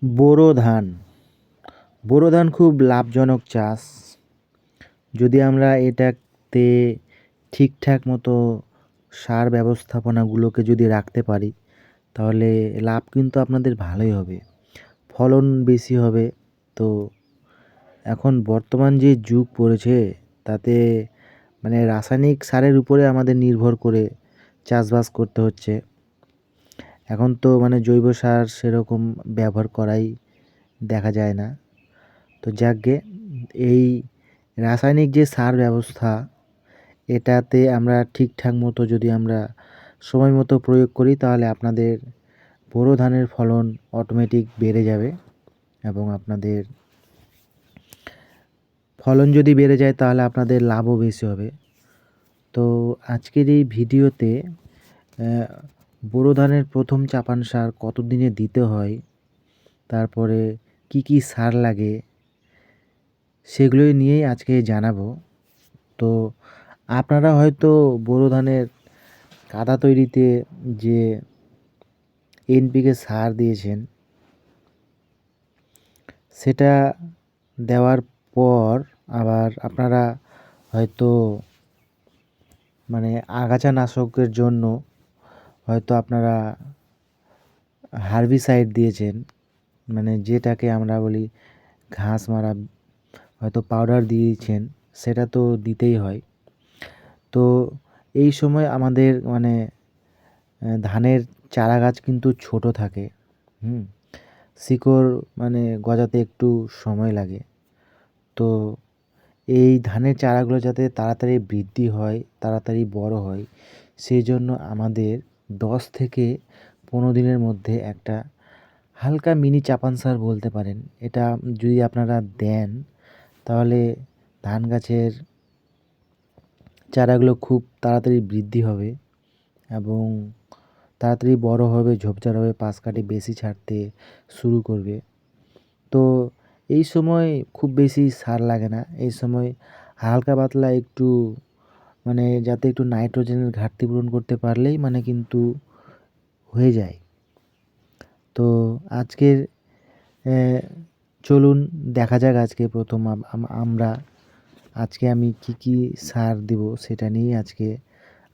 বোরো ধান। বোরো ধান খুব লাভজনক চাষ। যদি আমরা এটাতে ঠিকঠাক মতো সার ব্যবস্থাপনাগুলোকে যদি রাখতে পারি, তাহলে লাভ কিন্তু আপনাদের ভালোই হবে, ফলন বেশি হবে। তো এখন বর্তমান যে যুগ পড়েছে, তাতে মানে রাসায়নিক সারের উপরে আমাদের নির্ভর করে চাষবাস করতে হচ্ছে। এখন তো মানে জৈব সার সেরকম ব্যবহার করাই দেখা যায় না। তো যাকগে, এই রাসায়নিক যে সার ব্যবস্থা, এটাতে আমরা ঠিকঠাক মতো যদি আমরা সময় মতো প্রয়োগ করি, তাহলে আপনাদের বোরো ধানের ফলন অটোমেটিক বেড়ে যাবে। এবং আপনাদের ফলন যদি বেড়ে যায়, তাহলে আপনাদের লাভও বেশি হবে। তো আজকের এই ভিডিওতে বোরো ধানের প্রথম চাপান সার কত দিনে দিতে হয়, তারপরে কি কি সার লাগে, সেগুলোই নিয়েই আজকে জানাবো। তো আপনারা হয়তো বোরো ধানের কাদা তৈরিতে যে এনপিকে সার দিয়েছেন, সেটা দেওয়ার পর আবার আপনারা হয়তো মানে আগাছা নাশকের জন্য হয়তো আপনারা হার্বিসাইড দিয়েছেন, মানে যেটাকে আমরা বলি ঘাস মারা, হয়তো পাউডার দিয়েছেন। সেটা তো দিতেই হয়। তো এই সময় আমাদের মানে ধানের চারা গাছ কিন্তু ছোট থাকে। শিকড় মানে গজাতে একটু সময় লাগে। তো এই ধানের চারাগুলো যাতে তাড়াতাড়ি বৃদ্ধি হয়, তাড়াতাড়ি বড় হয়, সেই জন্য আমাদের 10 থেকে 15 দিনের মধ্যে একটা হালকা মিনি চাপান সার বলতে পারেন, এটা যদি আপনারা দেন, তাহলে ধান গাছের চারাগুলো খুব তাড়াতাড়ি বৃদ্ধি হবে এবং তাড়াতাড়ি বড় হবে, ঝোপঝাড় হবে, পাশ কাঠি বেশি ছাড়তে শুরু করবে। তো এই সময় খুব বেশি সার লাগে না। এই সময় হালকা পাতলা একটু মানে যাতে একটু নাইট্রোজেনের ঘাটতি পূরণ করতে পারলেই মানে কিন্তু হয়ে যায়। তো আজকের চলুন দেখা যাক আজকে প্রথম আমরা আজকে আমি কি কি সার দেব সেটা নিয়েই আজকে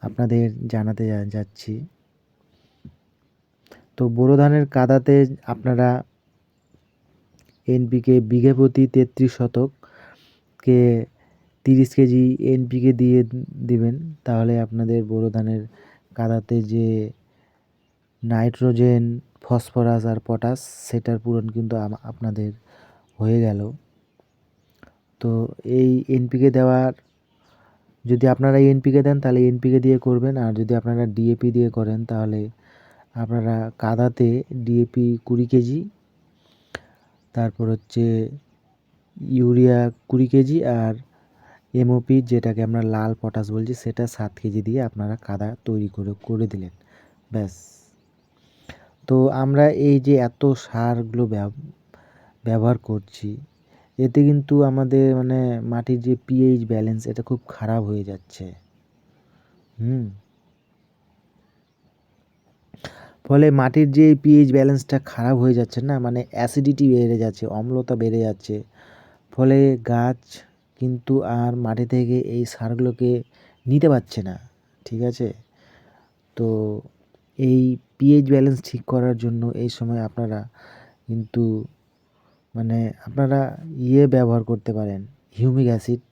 আপনাদের জানাতে যাচ্ছি। তো বোরো ধানের কাদাতে আপনারা এনপিকে বিঘে প্রতি 33 শতককে 30 কেজি এনপিকে দিয়ে দিবেন। তাহলে আপনাদের বোরো ধানের কাদাতে যে নাইট্রোজেন, ফসফরাস আর পটাশ, সেটার পূরণ কিন্তু আপনাদের হয়ে গেল। তো এই এনপিকে দেওয়ার, যদি আপনারা এনপিকে দেন তাহলে এনপিকে দিয়ে করবেন, আর যদি আপনারা ডিএপি দিয়ে করেন তাহলে আপনারা কাদাতে ডিএপি 20 কেজি, তারপর হচ্ছে ইউরিয়া 20 কেজি, আর এমওপি যেটাকে আমরা লাল পটাশ বলছি সেটা 7 কেজি দিয়ে আপনারা কাদা তৈরি করে দিলেন, ব্যাস। তো আমরা এই যে এত সারগুলো ব্যবহার করছি, এতে কিন্তু আমাদের মানে মাটির যে পিএইচ ব্যালেন্স, এটা খুব খারাপ হয়ে যাচ্ছে। ফলে মাটির যে পিএইচ ব্যালেন্সটা খারাপ হয়ে যাচ্ছে না, মানে অ্যাসিডিটি বেড়ে যাচ্ছে, অম্লতা বেড়ে যাচ্ছে। ফলে গাছ কিন্তু আর মাটি থেকে এই সারগুলোকে নিতে পারছে না, ঠিক আছে? তো এই পিএইচ ব্যালেন্স ঠিক করার জন্য এই সময় আপনারা কিন্তু মানে আপনারা ব্যবহার করতে পারেন, হিউমিক অ্যাসিড।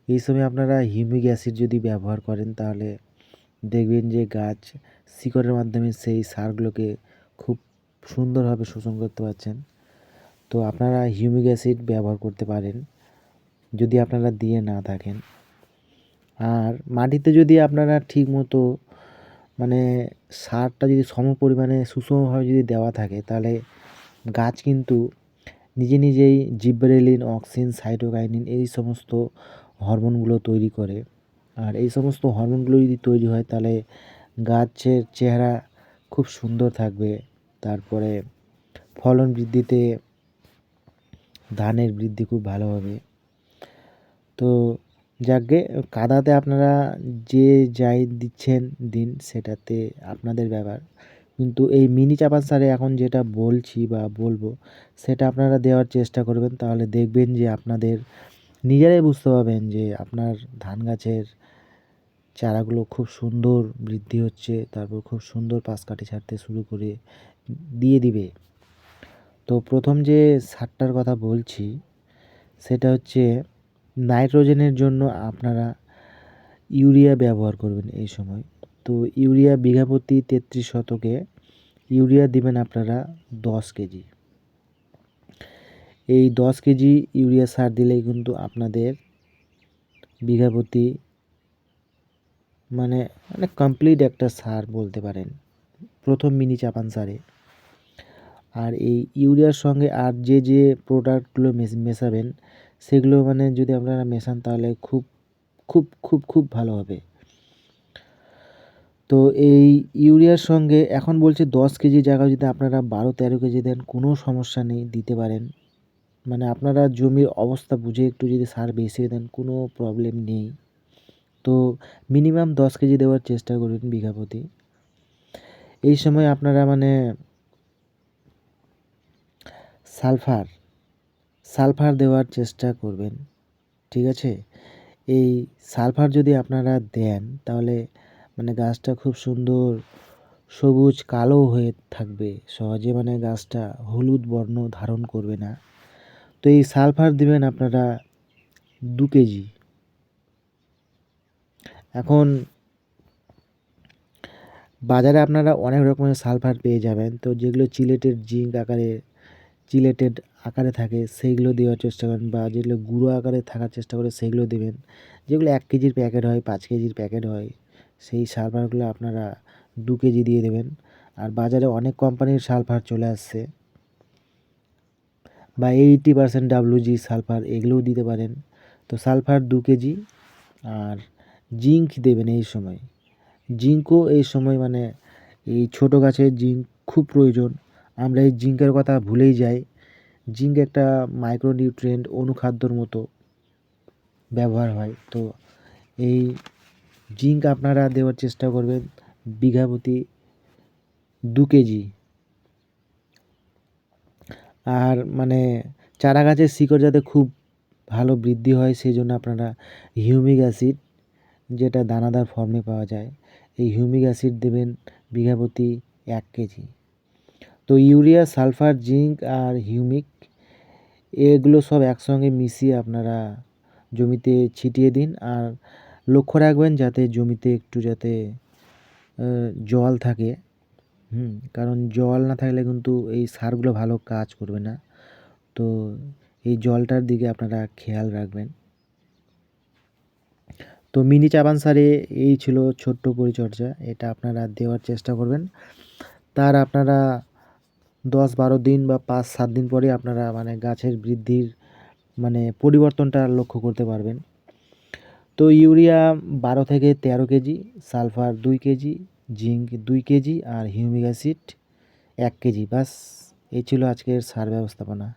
এই সময় আপনারা হিউমিক অ্যাসিড যদি ব্যবহার করেন, তাহলে দেখবেন যে গাছ শিকড়ের মাধ্যমে সেই সারগুলোকে খুব সুন্দরভাবে শোষণ করতে পারছেন। তো আপনারা হিউমিক অ্যাসিড ব্যবহার করতে পারেন যদি আপনারা দিয়ে না থাকেন। আর মাটিতে যদি আপনারা ঠিক মতো মানে সারটা যদি সম পরিমাণে সুষমভাবে যদি দেওয়া থাকে, তাহলে গাছ কিন্তু নিজেই জিবরেলিন, অক্সিন, সাইটোকাইনিন এই সমস্ত হরমোনগুলো তৈরি করে। আর এই সমস্ত হরমোনগুলো যদি তৈরি হয়, তাহলে গাছের চেহারা খুব সুন্দর থাকবে। তারপরে ফলন বৃদ্ধিতে ধানের বৃদ্ধি খুব ভালো হবে। তো যাকগে, কাদাতে আপনারা যে যাই দিচ্ছেন দিন, সেটাতে আপনাদের ব্যাপার। কিন্তু এই মিনি চাপান সারে এখন যেটা বলছি বা বলবো সেটা আপনারা দেওয়ার চেষ্টা করবেন, তাহলে দেখবেন যে আপনাদের নিজেরাই বুঝতে পারবেন যে আপনার ধান গাছের চারাগুলো খুব সুন্দর বৃদ্ধি হচ্ছে, তারপর খুব সুন্দর পাশ কাঠি ছাড়তে শুরু করে দিয়ে দিবে। তো প্রথম যে সারটার কথা বলছি সেটা হচ্ছে নাইট্রোজেনের জন্য আপনারা ইউরিয়া ব্যবহার করবেন এই সময়। তো ইউরিয়া বিঘা প্রতি 33 শতকে ইউরিয়া দিবেন আপনারা 10 কেজি। এই 10 কেজি ইউরিয়া সার দিলেই কিন্তু আপনাদের বিঘা প্রতি মানে মানে কমপ্লিট একটা সার বলতে পারেন প্রথম মিনি চাপান সারে। আর এই ইউরিয়ার সঙ্গে আর যে প্রোডাক্টগুলো মেশাবেন সেগুলো মানে যদি আপনারা মেশান তাহলে খুব খুব খুব খুব ভালো হবে। তো এই ইউরিয়ার সঙ্গে এখন বলছে 10 কেজি জায়গায় যদি আপনারা 12-13 কেজি দেন কোনো সমস্যা নেই, দিতে পারেন। মানে আপনারা জমির অবস্থা বুঝে একটু যদি সার বেশি দেন কোনো প্রবলেম নেই। তো মিনিমাম 10 কেজি দেওয়ার চেষ্টা করবেন বিঘা প্রতি। এই সময় আপনারা মানে সালফার সালফার দেওয়ার চেষ্টা করবেন, ঠিক আছে? এই সালফার যদি আপনারা দেন তাহলে মানে গাছটা খুব সুন্দর সবুজ কালো হয়ে থাকবে, সহজে মানে গাছটা হলুদ বর্ণ ধারণ করবে না। তো এই সালফার দিবেন আপনারা 2 কেজি। এখন বাজারে আপনারা অনেক রকমের সালফার পেয়ে যাবেন, তো যেগুলো চিলেটেড আকারে থাকে সেইগুলো দেওয়ার চেষ্টা করেন, বা যেগুলো গুঁড়ো আকারে থাকার চেষ্টা করে সেইগুলো দেবেন। যেগুলো 1 কেজির প্যাকেট হয়, 5 কেজির প্যাকেট হয়, সেই সালফারগুলো আপনারা 2 কেজি দিয়ে দেবেন। আর বাজারে অনেক কোম্পানির সালফার চলে আসছে, বা 80% WG সালফার এগুলোও দিতে পারেন। তো সালফার 2 কেজি। আর জিঙ্ক দেবেন এই সময়। জিঙ্কও এই সময় মানে এই ছোটো গাছের জিঙ্ক খুব প্রয়োজন। আমরা এই জিঙ্কের কথা ভুলেই যাই। জিঙ্ক একটা মাইক্রোনিউট্রিয়েন্ট অনুখাদ্যর মতো ব্যবহার হয়। তো এই জিঙ্ক আপনারা দেওয়ার চেষ্টা করবেন বিঘা প্রতি 2 কেজি। আর মানে চারা গাছের শিকড় যাতে খুব ভালো বৃদ্ধি হয় সেই জন্য আপনারা হিউমিক অ্যাসিড, যেটা দানাদার ফর্মে পাওয়া যায়, এই হিউমিক অ্যাসিড দেবেন বিঘা প্রতি 1 কেজি। তো ইউরিয়া, সালফার, জিঙ্ক আর হিউমিক এগুলো সব একসঙ্গে মিশিয়ে আপনারা জমিতে ছিটিয়ে দিন। আর লক্ষ্য রাখবেন যাতে জমিতে একটু যাতে জল থাকে। কারণ জল না থাকলে কিন্তু এই সারগুলো ভালো কাজ করবে না। তো এই জলটার দিকে আপনারা খেয়াল রাখবেন। তো মিনি চাপান সারে এই ছিল ছোট্ট পরিচর্যা, এটা আপনারা দেওয়ার চেষ্টা করবেন। তার আপনারা 10-12 দিন বা 5-7 দিন পরে আপনারা মানে গাছের বৃদ্ধির মানে পরিবর্তনটা লক্ষ্য করতে পারবেন। তো urea 12-13 KG, sulphur 2 KG, zinc 2 KG আর হিউমিক অ্যাসিড 1 কেজি। বাস এই ছিল আজকের সার ব্যবস্থাপনা।